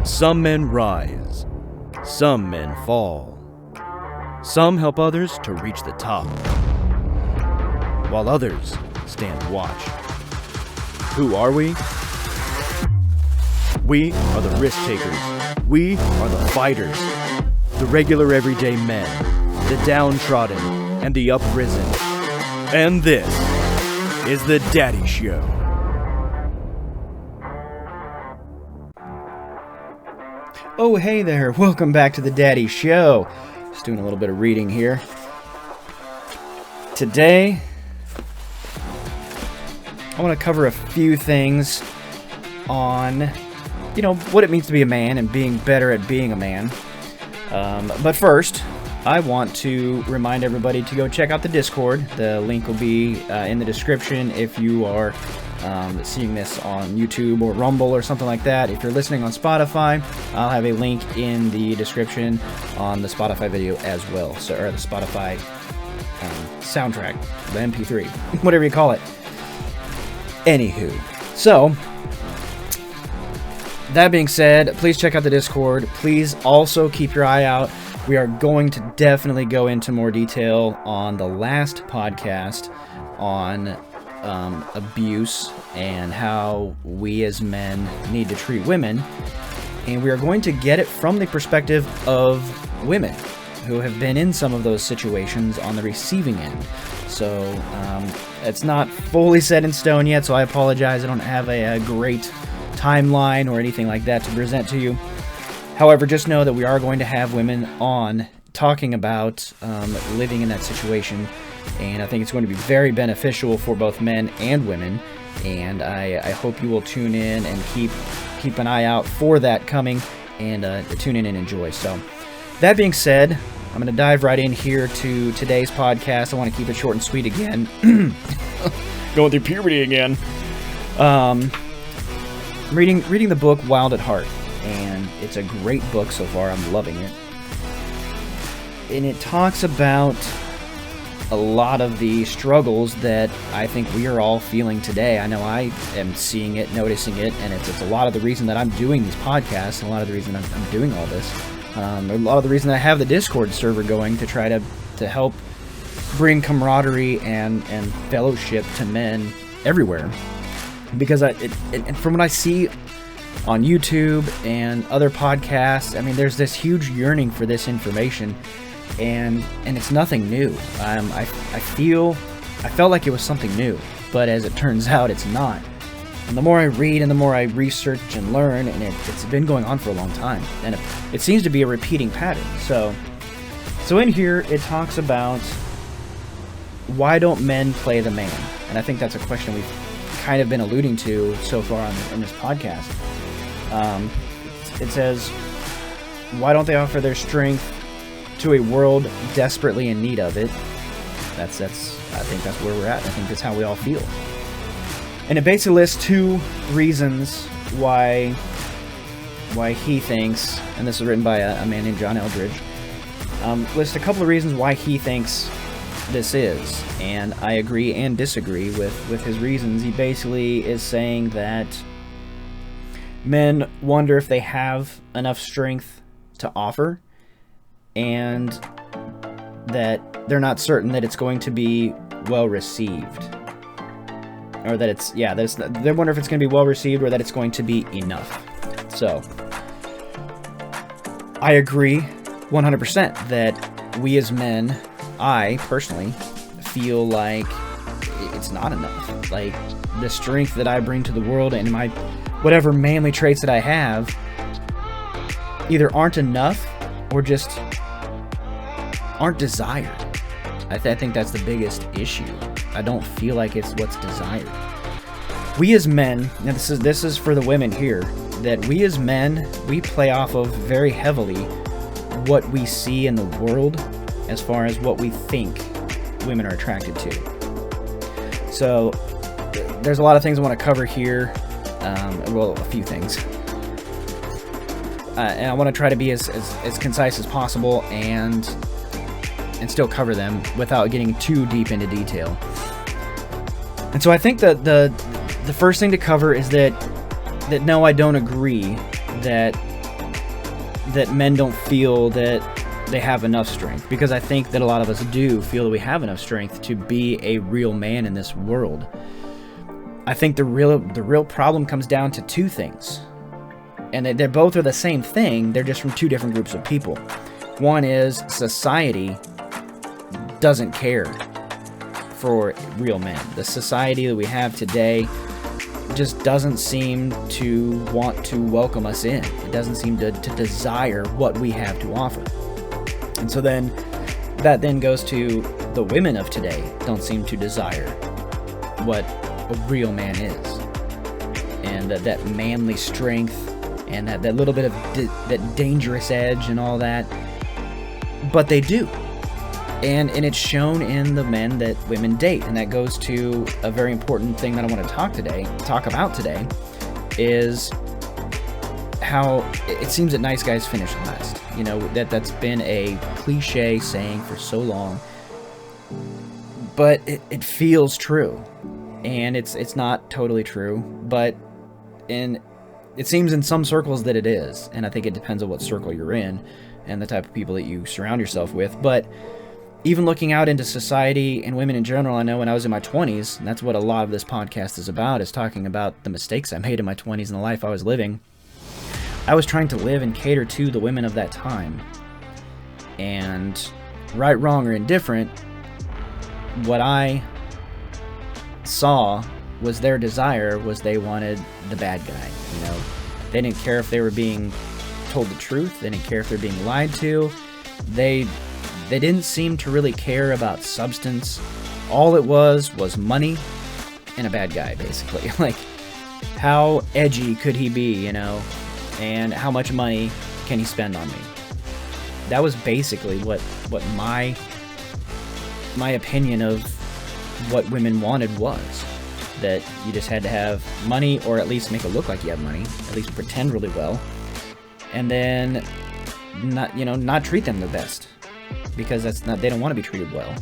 Some men rise, some men fall. Some help others to reach the top, while others stand watch. Who are we? We are the risk takers. We are the fighters. The regular everyday men, the downtrodden, and the uprisen. And this is The Daddy Show. Oh, hey there. Welcome back to The Daddy Show. Just doing a little bit of reading here. Today, I want to cover a few things on, what it means to be a man and being better at being a man. But first, I want to remind everybody to go check out the Discord. The link will be in the description if you are seeing this on YouTube or Rumble or something like that. If you're listening on Spotify, I'll have a link in the description on the Spotify video as well. Or the Spotify soundtrack, the MP3, whatever you call it. Anywho, so that being said, please check out the Discord. Please also keep your eye out. We are going to definitely go into more detail on the last podcast on abuse and how we as men need to treat women. And we are going to get it from the perspective of women who have been in some of those situations on the receiving end. So it's not fully set in stone yet, so I apologize. I don't have a great timeline or anything like that to present to you. However, just know that we are going to have women on talking about living in that situation, and I think it's going to be very beneficial for both men and women, and I hope you will tune in and keep an eye out for that coming, and tune in and enjoy. So, that being said, I'm going to dive right in here to today's podcast. I want to keep it short and sweet again. Going through puberty again. Reading the book Wild at Heart, and it's a great book so far. I'm loving it. And it talks about a lot of the struggles that I think we are all feeling today. I know I am seeing it, noticing it, and it's a lot of the reason that I'm doing these podcasts, and a lot of the reason I'm doing all this. A lot of the reason I have the Discord server going to try to help bring camaraderie and fellowship to men everywhere. Because and from what I see on YouTube and other podcasts, I mean, there's this huge yearning for this information, and it's nothing new. I felt like it was something new, but as it turns out, it's not. And the more I read and the more I research and learn, and it's been going on for a long time, and it seems to be a repeating pattern. So in here, it talks about why don't men play the man? And I think that's a question we've kind of been alluding to so far in this podcast. It says, why don't they offer their strength to a world desperately in need of it? I think that's where we're at. I think that's how we all feel. And it basically lists two reasons why he thinks, and this is written by a man named John Eldridge, lists a couple of reasons why he thinks this is, and I agree and disagree with his reasons. He basically is saying that men wonder if they have enough strength to offer, and that they're not certain that it's going to be well received, or that they wonder if it's going to be well received or that it's going to be enough. So I agree 100% that we as men, I personally feel like it's not enough. Like, the strength that I bring to the world and my whatever manly traits that I have either aren't enough or just aren't desired. I think that's the biggest issue. I don't feel like it's what's desired. We as men, and this is for the women here, that we as men, we play off of very heavily what we see in the world as far as what we think women are attracted to. So there's a lot of things I want to cover here. A few things. And I want to try to be as concise as possible and still cover them without getting too deep into detail. And so I think that the first thing to cover is that no, I don't agree that that men don't feel that they have enough strength, because I think that a lot of us do feel that we have enough strength to be a real man in this world. I think the real problem comes down to two things, and they both are the same thing. They're just from two different groups of people. One is society doesn't care for real men. The society that we have today just doesn't seem to want to welcome us in. It doesn't seem to desire what we have to offer. And so then that then goes to the women of today don't seem to desire what a real man is, and that manly strength, and that little bit of that dangerous edge and all that. But they do, and it's shown in the men that women date. And that goes to a very important thing that I want to talk about today, is how it seems that nice guys finish last. You know, that's been a cliche saying for so long, but it feels true. And it's not totally true, but it seems in some circles that it is. And I think it depends on what circle you're in and the type of people that you surround yourself with. But even looking out into society and women in general, I know when I was in my 20s, and that's what a lot of this podcast is about, is talking about the mistakes I made in my 20s and the life I was living. I was trying to live and cater to the women of that time. And right, wrong, or indifferent, what I saw was their desire was they wanted the bad guy. You know, they didn't care if they were being told the truth. They didn't care if they're being lied to. They didn't seem to really care about substance. All it was money and a bad guy, basically. Like, how edgy could he be, you know, and how much money can he spend on me? That was basically what my opinion of what women wanted was. That you just had to have money, or at least make it look like you have money, at least pretend really well, and then not treat them the best, because they don't want to be treated well.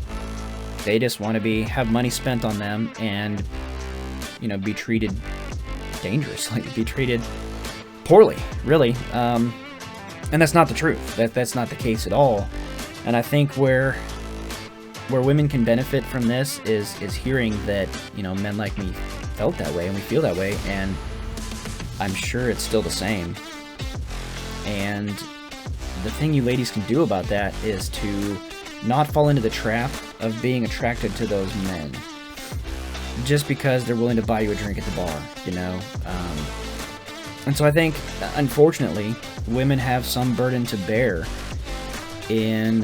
They just want to have money spent on them, and be treated dangerously, be treated poorly, really. And that's not the truth. That's not the case at all. And I think where women can benefit from this is hearing that, men like me felt that way, and we feel that way, and I'm sure it's still the same. And the thing you ladies can do about that is to not fall into the trap of being attracted to those men just because they're willing to buy you a drink at the bar, And so I think, unfortunately, women have some burden to bear in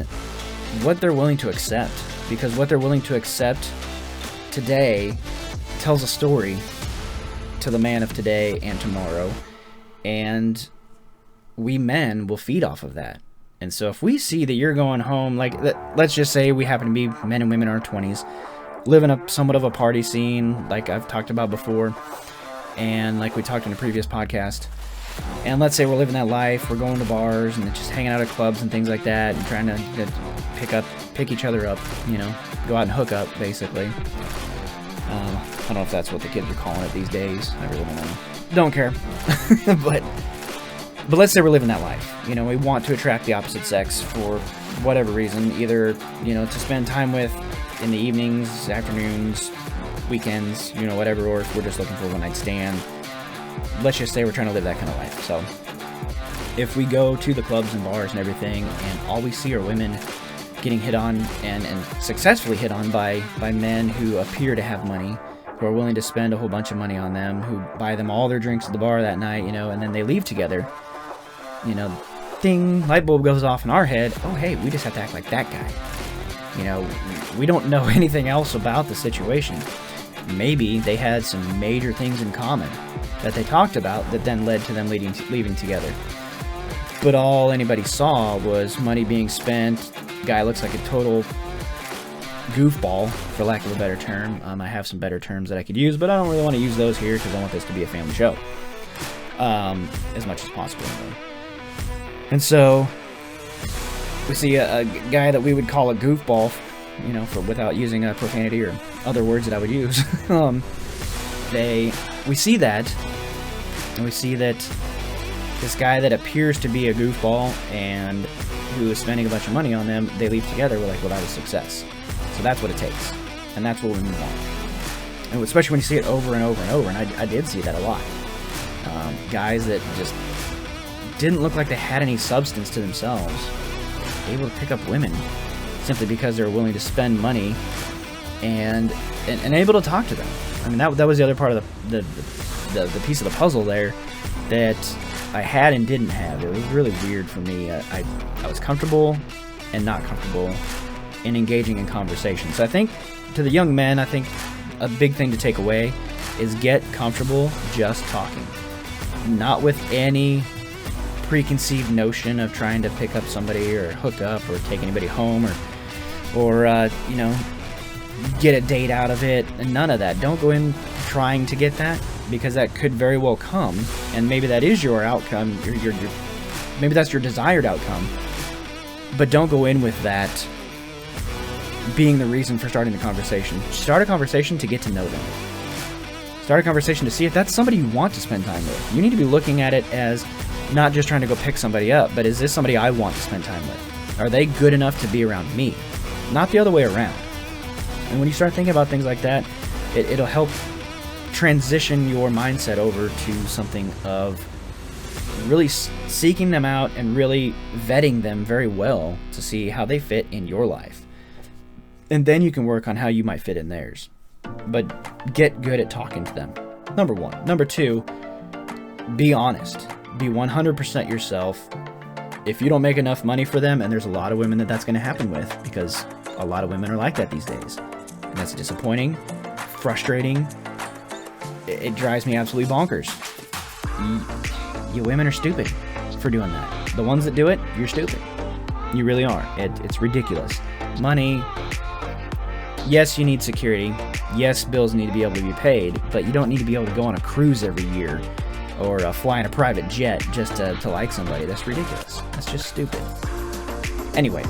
what they're willing to accept, because what they're willing to accept today tells a story to the man of today and tomorrow, and we men will feed off of that. And so if we see that you're going home, like, let's just say we happen to be men and women in our 20s, living up somewhat of a party scene, like I've talked about before, and like we talked in a previous podcast, and let's say we're living that life, we're going to bars and just hanging out at clubs and things like that, and trying to pick each other up, go out and hook up, basically. I don't know if that's what the kids are calling it these days. I really don't know. Don't care. But let's say we're living that life. We want to attract the opposite sex for whatever reason, either, to spend time with in the evenings, afternoons, weekends, whatever, or if we're just looking for a one-night stand. Let's just say we're trying to live that kind of life. So if we go to the clubs and bars and everything, and all we see are women getting hit on and successfully hit on by men who appear to have money, who are willing to spend a whole bunch of money on them, who buy them all their drinks at the bar that night, and then they leave together, ding, light bulb goes off in our head. Oh, hey, we just have to act like that guy. We don't know anything else about the situation. Maybe they had some major things in common that they talked about that then led to them leaving together. But all anybody saw was money being spent. Guy looks like a total goofball, for lack of a better term. I have some better terms that I could use, but I don't really want to use those here because I want this to be a family show. As much as possible, anyway. And so we see a guy that we would call a goofball, without using a profanity or other words that I would use. We see that, and we see that this guy that appears to be a goofball and who is spending a bunch of money on them, they leave together, we're like, well, that was success. So that's what it takes, and that's what we move on. And especially when you see it over and over and over, and I did see that a lot. Guys that just didn't look like they had any substance to themselves, able to pick up women simply because they were willing to spend money and able to talk to them. I mean, that was the other part of the piece of the puzzle there that I had and didn't have. It was really weird for me. I was comfortable and not comfortable in engaging in conversation. So I think to the young men, I think a big thing to take away is get comfortable just talking, not with any preconceived notion of trying to pick up somebody or hook up or take anybody home or get a date out of it, and none of that. Don't go in trying to get that, because that could very well come, and maybe that is your outcome, maybe that's your desired outcome, but don't go in with that being the reason for starting the conversation. Start a conversation to get to know them. Start a conversation to see if that's somebody you want to spend time with. You need to be looking at it as not just trying to go pick somebody up, but is this somebody I want to spend time with? Are they good enough to be around me? Not the other way around. And when you start thinking about things like that, it'll help transition your mindset over to something of really seeking them out and really vetting them very well to see how they fit in your life. And then you can work on how you might fit in theirs. But get good at talking to them. Number one. Number two, be honest. Be 100% yourself. If you don't make enough money for them, and there's a lot of women that's going to happen with, because a lot of women are like that these days. And that's disappointing, frustrating. It drives me absolutely bonkers. You women are stupid for doing that. The ones that do it, you're stupid. You really are. It's ridiculous. Money, yes, you need security. Yes, bills need to be able to be paid, but you don't need to be able to go on a cruise every year or fly in a private jet just to like somebody. That's ridiculous. That's just stupid. Anyway,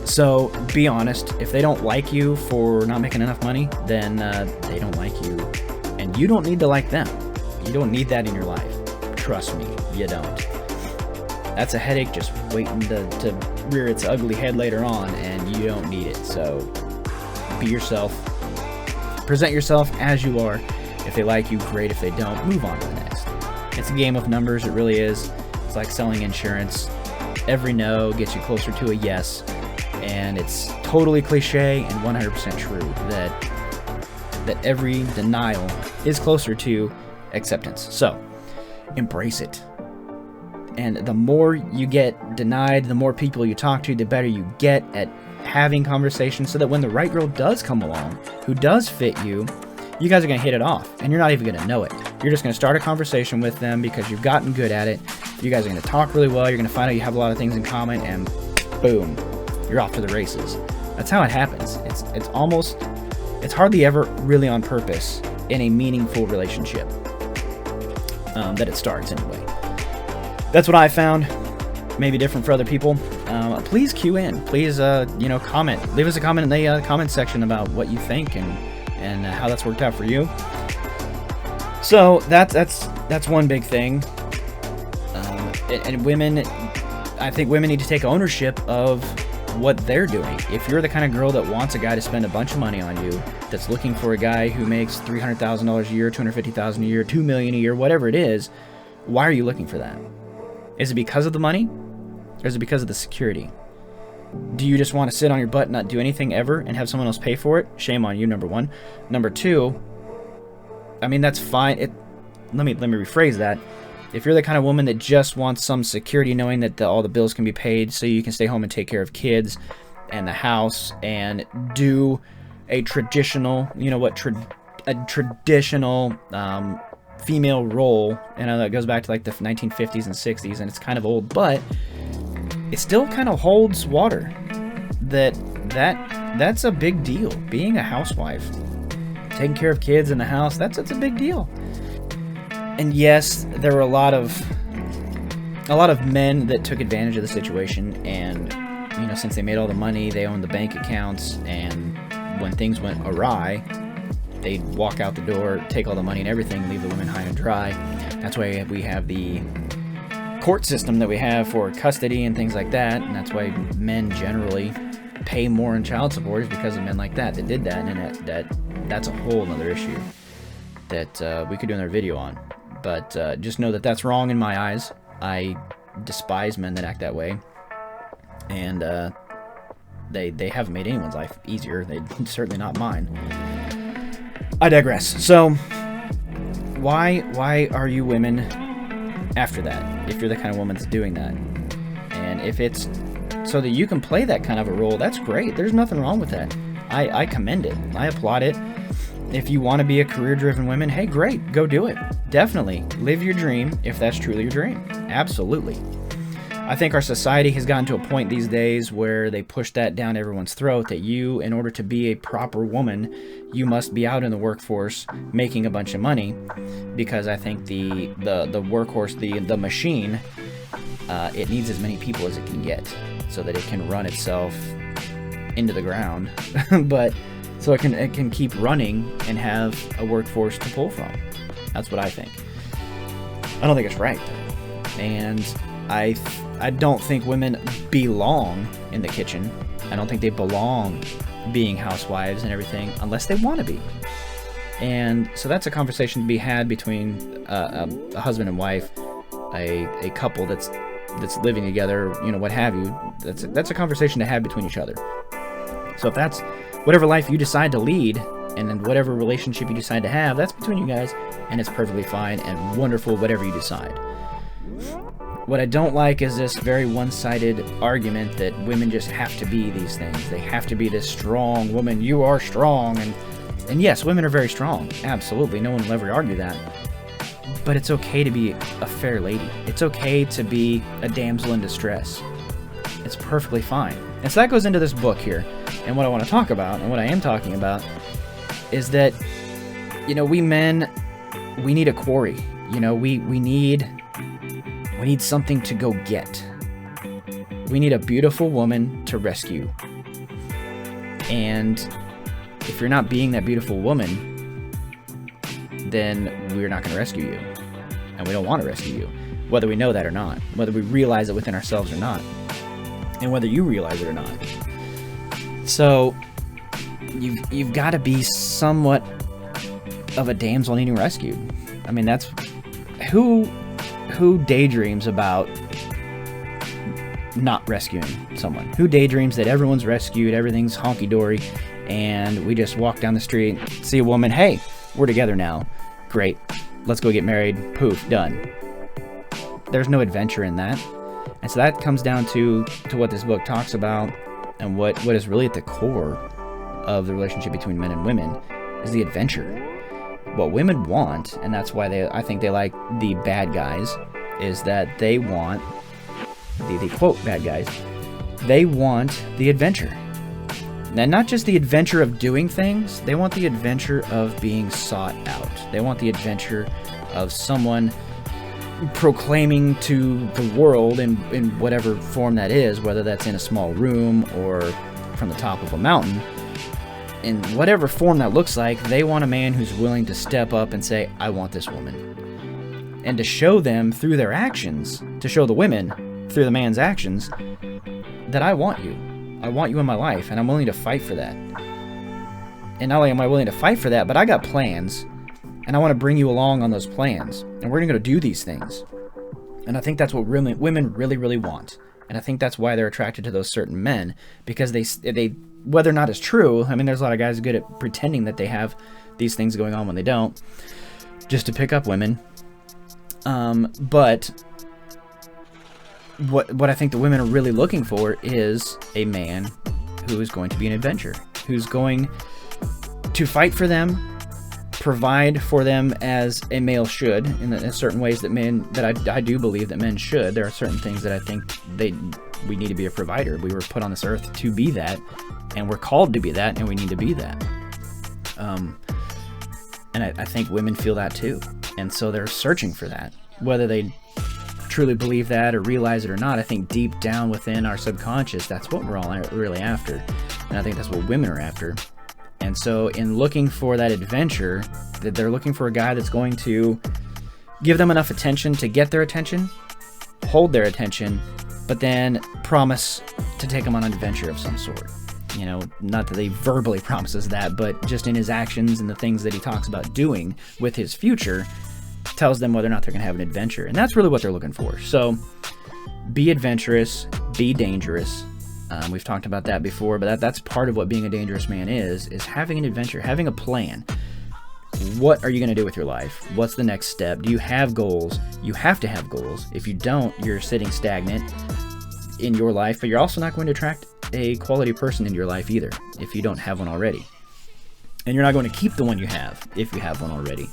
so be honest. If they don't like you for not making enough money, then they don't like you, and you don't need to like them. You don't need that in your life. Trust me, you don't. That's a headache just waiting to rear its ugly head later on, and you don't need it. So be yourself. Present yourself as you are. If they like you, great. If they don't, move on to the next. It's a game of numbers. It really is. It's like selling insurance. Every no gets you closer to a yes. And it's totally cliche and 100% true that every denial is closer to acceptance. So embrace it. And the more you get denied, the more people you talk to, the better you get at having conversations, so that when the right girl does come along, who does fit you, you guys are going to hit it off, and you're not even going to know it. You're just going to start a conversation with them because you've gotten good at it. You guys are going to talk really well. You're going to find out you have a lot of things in common, and boom, you're off to the races. That's how it happens. It's hardly ever really on purpose in a meaningful relationship that it starts anyway. That's what I found. Maybe different for other people. Please cue in. Please, comment. Leave us a comment in the comment section about what you think and how that's worked out for you. So that's one big thing. And women, I think women need to take ownership of what they're doing. If you're the kind of girl that wants a guy to spend a bunch of money on you, that's looking for a guy who makes $300,000 a year, $250,000 a year, $2 million a year, whatever it is, why are you looking for that? Is it because of the money? Or is it because of the security? Do you just want to sit on your butt and not do anything ever and have someone else pay for it? Shame on you, number one. Number two, I mean, that's fine. Let me rephrase that. If you're the kind of woman that just wants some security, knowing that all the bills can be paid so you can stay home and take care of kids and the house and do a traditional, traditional female role, and that goes back to like the 1950s and 60s, and it's kind of old, but it still kind of holds water. That's a big deal. Being a housewife, taking care of kids in the house, that's a big deal. And yes, there were a lot of men that took advantage of the situation, and since they made all the money, they owned the bank accounts, and when things went awry, they'd walk out the door, take all the money and everything, leave the women high and dry. That's why we have the court system that we have for custody and things like that, and that's why men generally pay more in child support, is because of men like that did that, and that's a whole another issue that we could do another video on. But just know that that's wrong in my eyes. I despise men that act that way, and they haven't made anyone's life easier. They certainly not mine. I digress. So why are you women after that, if you're the kind of woman that's doing that? And if it's so that you can play that kind of a role, that's great. There's nothing wrong with that. I commend it. I applaud it. If you want to be a career-driven woman, hey, great, go do it. Definitely live your dream if that's truly your dream. Absolutely. I think our society has gotten to a point these days where they push that down everyone's throat, that you, in order to be a proper woman, you must be out in the workforce making a bunch of money, because I think the workhorse, the machine, it needs as many people as it can get so that it can run itself into the ground, but so it can keep running and have a workforce to pull from. That's what I think. I don't think it's right, and I don't think women belong in the kitchen. I don't think they belong being housewives and everything unless they want to be. And so that's a conversation to be had between a husband and wife, a couple that's living together, what have you. That's a conversation to have between each other. So if that's whatever life you decide to lead, and then whatever relationship you decide to have, that's between you guys, and it's perfectly fine and wonderful, whatever you decide. What I don't like is this very one-sided argument that women just have to be these things. They have to be this strong woman. You are strong. And yes, women are very strong. Absolutely. No one will ever argue that. But it's okay to be a fair lady. It's okay to be a damsel in distress. It's perfectly fine. And so that goes into this book here. And what I want to talk about, and what I am talking about, is that, we men, we need a quarry. We need something to go get. We need a beautiful woman to rescue. And if you're not being that beautiful woman, then we're not going to rescue you. And we don't want to rescue you, whether we know that or not, whether we realize it within ourselves or not, and whether you realize it or not. So you've got to be somewhat of a damsel needing rescued. I mean, that's who daydreams about not rescuing someone? Who daydreams that everyone's rescued, everything's honky-dory, and we just walk down the street, see a woman, hey, we're together now. Great. Let's go get married. Poof, done. There's no adventure in that. And so that comes down to what this book talks about, and what is really at the core of the relationship between men and women is the adventure. What women want, and that's why I think they like the bad guys, is that they want the quote bad guys. They want the adventure. And not just the adventure of doing things, they want the adventure of being sought out. They want the adventure of someone proclaiming to the world in whatever form that is, whether that's in a small room or from the top of a mountain. In whatever form that looks like, they want a man who's willing to step up and say, I want this woman. And to show them through their actions, to show the women through the man's actions, that I want you. I want you in my life, and I'm willing to fight for that. And not only am I willing to fight for that, but I got plans, and I want to bring you along on those plans. And we're going to go do these things. And I think that's what women really, really want. And I think that's why they're attracted to those certain men, because they whether or not it's true, I mean, there's a lot of guys good at pretending that they have these things going on when they don't, just to pick up women. But what I think the women are really looking for is a man who is going to be an adventurer, who's going to fight for them, provide for them as a male should, in certain ways that I do believe that men should. There are certain things that I think we need to be a provider. We were put on this earth to be that, and we're called to be that, and we need to be that. And I think women feel that too, and so they're searching for that. Whether they truly believe that or realize it or not, I think deep down within our subconscious, that's what we're all really after, and I think that's what women are after. And so in looking for that adventure, that they're looking for a guy that's going to give them enough attention to get their attention, hold their attention, but then promise to take them on an adventure of some sort. You know, not that he verbally promises that, but just in his actions and the things that he talks about doing with his future tells them whether or not they're going to have an adventure. And that's really what they're looking for. So be adventurous, be dangerous. We've talked about that before, but that's part of what being a dangerous man is having an adventure, having a plan. What are you going to do with your life? What's the next step? Do you have goals? You have to have goals. If you don't, you're sitting stagnant in your life, but you're also not going to attract a quality person in your life either if you don't have one already. And you're not going to keep the one you have if you have one already.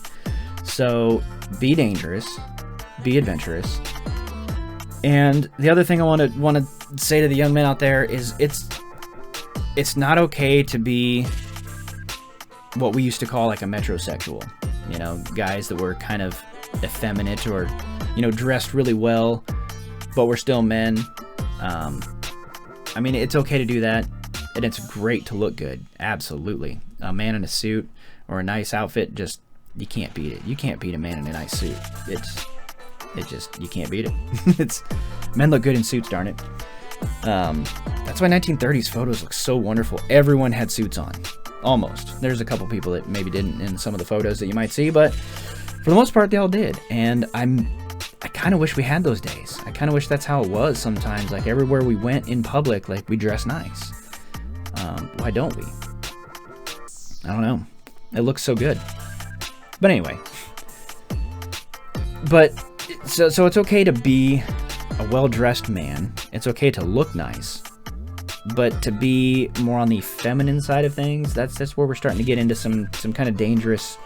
So be dangerous, be adventurous. And the other thing I want to say to the young men out there is it's not okay to be what we used to call like a metrosexual. You know, guys that were kind of effeminate or, you know, dressed really well, but we're still men. I mean, it's okay to do that, and it's great to look good. Absolutely. A man in a suit or a nice outfit, just, you can't beat it. You can't beat a man in a nice suit. You can't beat it. Men look good in suits, darn it. That's why 1930s photos look so wonderful. Everyone had suits on. Almost. There's a couple people that maybe didn't in some of the photos that you might see, but for the most part, they all did. And I kind of wish we had those days. I kind of wish that's how it was sometimes. Like everywhere we went in public, like we dress nice. Why don't we? I don't know. It looks so good. But anyway. But so it's okay to be a well-dressed man. It's okay to look nice. But to be more on the feminine side of things, that's where we're starting to get into some kind of dangerous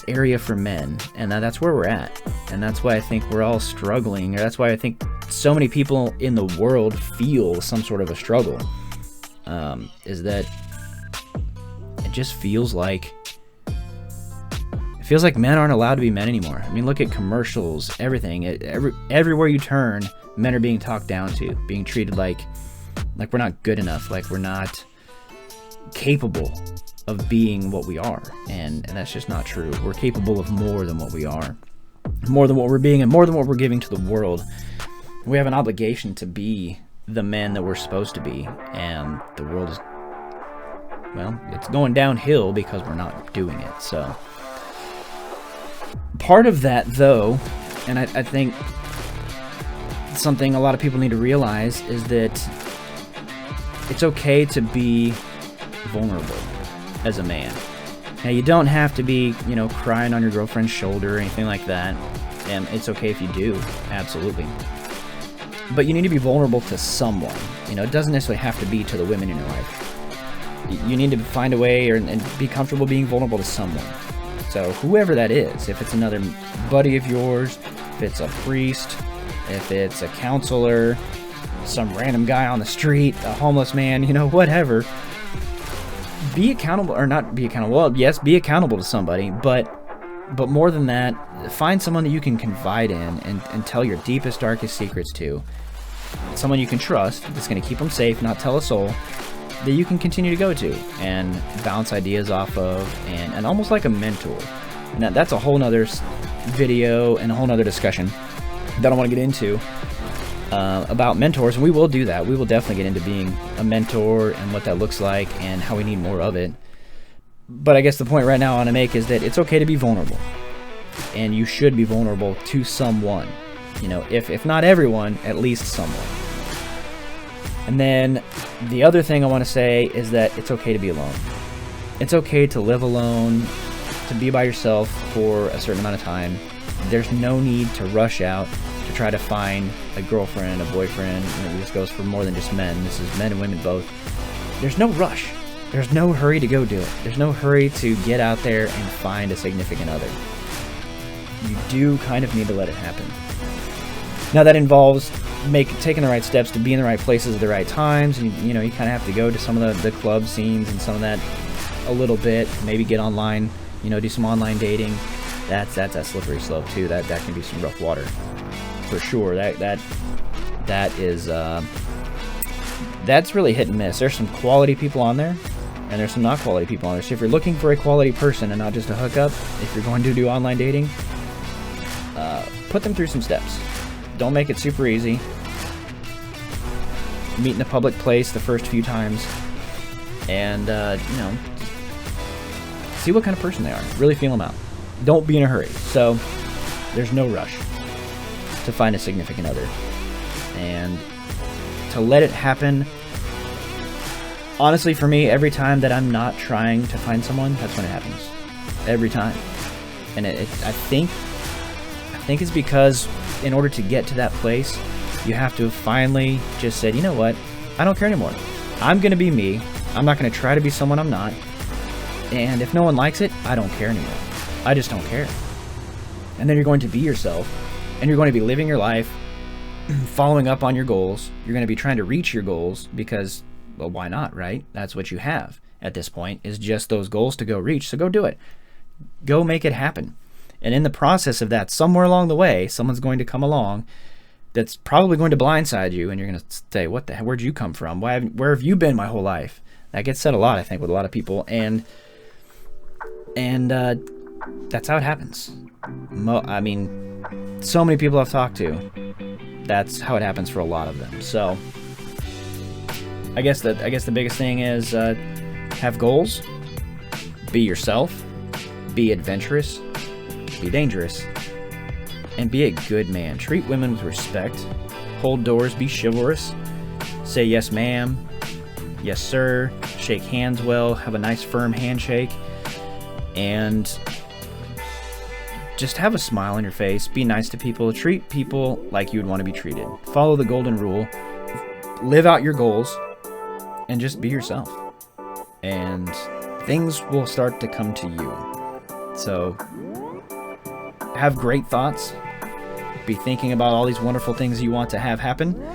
area for men, and that's where we're at. And that's why I think we're all struggling, or that's why I think so many people in the world feel some sort of a struggle, is that it just feels like men aren't allowed to be men anymore. I mean, look at commercials, everything. Everywhere you turn, men are being talked down to, being treated like we're not good enough, like we're not capable of being what we are, and that's just not true. We're capable of more than what we are, more than what we're being, and more than what we're giving to the world. We have an obligation to be the men that we're supposed to be, and the world is, well, it's going downhill because we're not doing it. So part of that, though, and I think something a lot of people need to realize is that it's okay to be vulnerable as a man. Now, you don't have to be, you know, crying on your girlfriend's shoulder or anything like that, and it's okay if you do, absolutely. But you need to be vulnerable to someone. You know, it doesn't necessarily have to be to the women in your life. You need to find a way and be comfortable being vulnerable to someone. So whoever that is, if it's another buddy of yours, if it's a priest, if it's a counselor, some random guy on the street, a homeless man, you know, whatever. Be accountable, or not be accountable. Well, yes, be accountable to somebody, but more than that, find someone that you can confide in and tell your deepest, darkest secrets to. Someone you can trust, that's going to keep them safe, not tell a soul, that you can continue to go to and bounce ideas off of, and almost like a mentor. And that's a whole nother video and a whole nother discussion that I want to get into about mentors, and we will do that. We will definitely get into being a mentor and what that looks like and how we need more of it. But I guess the point right now I want to make is that it's okay to be vulnerable, and you should be vulnerable to someone. You know, if not everyone, at least someone. And then the other thing I want to say is that it's okay to be alone. It's okay to live alone, to be by yourself for a certain amount of time. There's no need to rush out to try to find a girlfriend, a boyfriend. You know, this goes for more than just men. This is men and women both. There's no rush. There's no hurry to go do it. There's no hurry to get out there and find a significant other. You do kind of need to let it happen. Now that involves taking the right steps to be in the right places at the right times. And, you know, you kind of have to go to some of the club scenes and some of that a little bit. Maybe get online, you know, do some online dating. That's a slippery slope too. That can be some rough water for sure. That is that's really hit and miss. There's some quality people on there, and there's some not quality people on there. So if you're looking for a quality person and not just a hookup, if you're going to do online dating, put them through some steps. don't make it super easy. Meet in a public place the first few times, and you know, see what kind of person they are. Really feel them out. Don't be in a hurry. So there's no rush to find a significant other, and to let it happen. Honestly, for me, every time that I'm not trying to find someone, that's when it happens. Every time. And I think it's because in order to get to that place, you have to have finally just said, you know what, I don't care anymore. I'm going to be me. I'm not going to try to be someone I'm not. And if no one likes it, I don't care anymore. I just don't care. And then you're going to be yourself, and you're going to be living your life, following up on your goals. You're going to be trying to reach your goals because, well, why not, right? That's what you have at this point, is just those goals to go reach. So go do it. Go make it happen. And in the process of that, somewhere along the way, someone's going to come along that's probably going to blindside you, and you're going to say, what the hell, where'd you come from? Where have you been my whole life? That gets said a lot, I think, with a lot of people, and that's how it happens. I mean, so many people I've talked to, that's how it happens for a lot of them. So I guess the biggest thing is have goals, be yourself, be adventurous, be dangerous, and be a good man. Treat women with respect, hold doors, be chivalrous, say yes ma'am, yes sir, shake hands well, have a nice firm handshake, and just have a smile on your face, be nice to people, treat people like you would want to be treated. Follow the golden rule, live out your goals, and just be yourself. And things will start to come to you. So have great thoughts, be thinking about all these wonderful things you want to have happen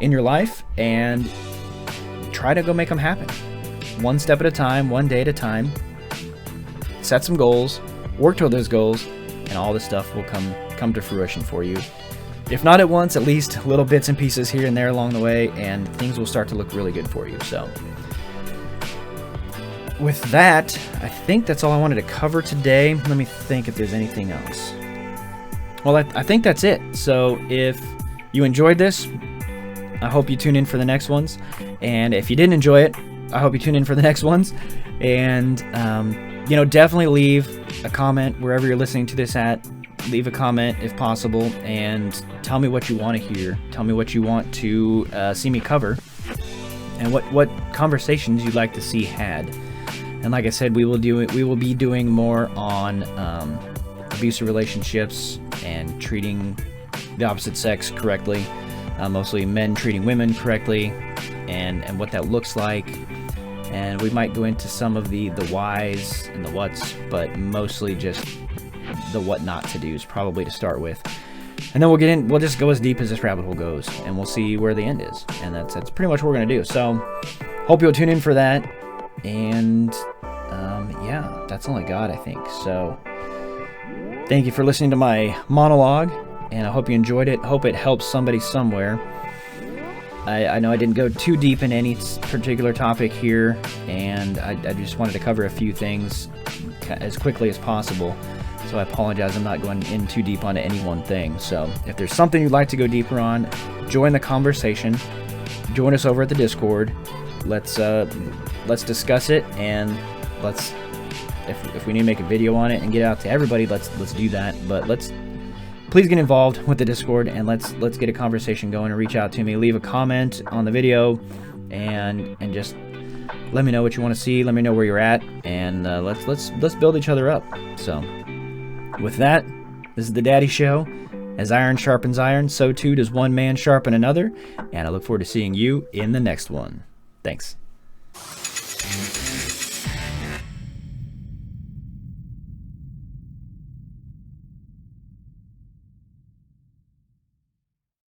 in your life, and try to go make them happen. One step at a time, one day at a time. Set some goals, work toward those goals, and all this stuff will come to fruition for you. If not at once, at least little bits and pieces here and there along the way, and things will start to look really good for you. So with that, I think that's all I wanted to cover today. Let me think if there's anything else. Well, I think that's it. So if you enjoyed this, I hope you tune in for the next ones. And if you didn't enjoy it, I hope you tune in for the next ones. And, you know, definitely leave a comment wherever you're listening to this at. Leave a comment if possible, and tell me what you want to hear. Tell me what you want to see me cover, and what conversations you'd like to see had. And like I said, we will be doing more on abusive relationships and treating the opposite sex correctly, mostly men treating women correctly, and what that looks like. And we might go into some of the whys and the whats, but mostly just the what not to do's, probably to start with. And then we'll just go as deep as this rabbit hole goes, and we'll see where the end is. And that's pretty much what we're going to do. So hope you'll tune in for that. And yeah, that's all I got, I think. So thank you for listening to my monologue, and I hope you enjoyed it. Hope it helps somebody somewhere. I know I didn't go too deep in any particular topic here, and I just wanted to cover a few things as quickly as possible. So I apologize, I'm not going in too deep onto any one thing. So if there's something you'd like to go deeper on, join the conversation. Join us over at the Discord. Let's discuss it, and if we need to make a video on it and get it out to everybody, let's do that. But please get involved with the Discord, and let's get a conversation going, and reach out to me. Leave a comment on the video, and just let me know what you want to see. Let me know where you're at, and let's build each other up. So with that, this is the Daddy Show. As iron sharpens iron, so too does one man sharpen another, and I look forward to seeing you in the next one. Thanks.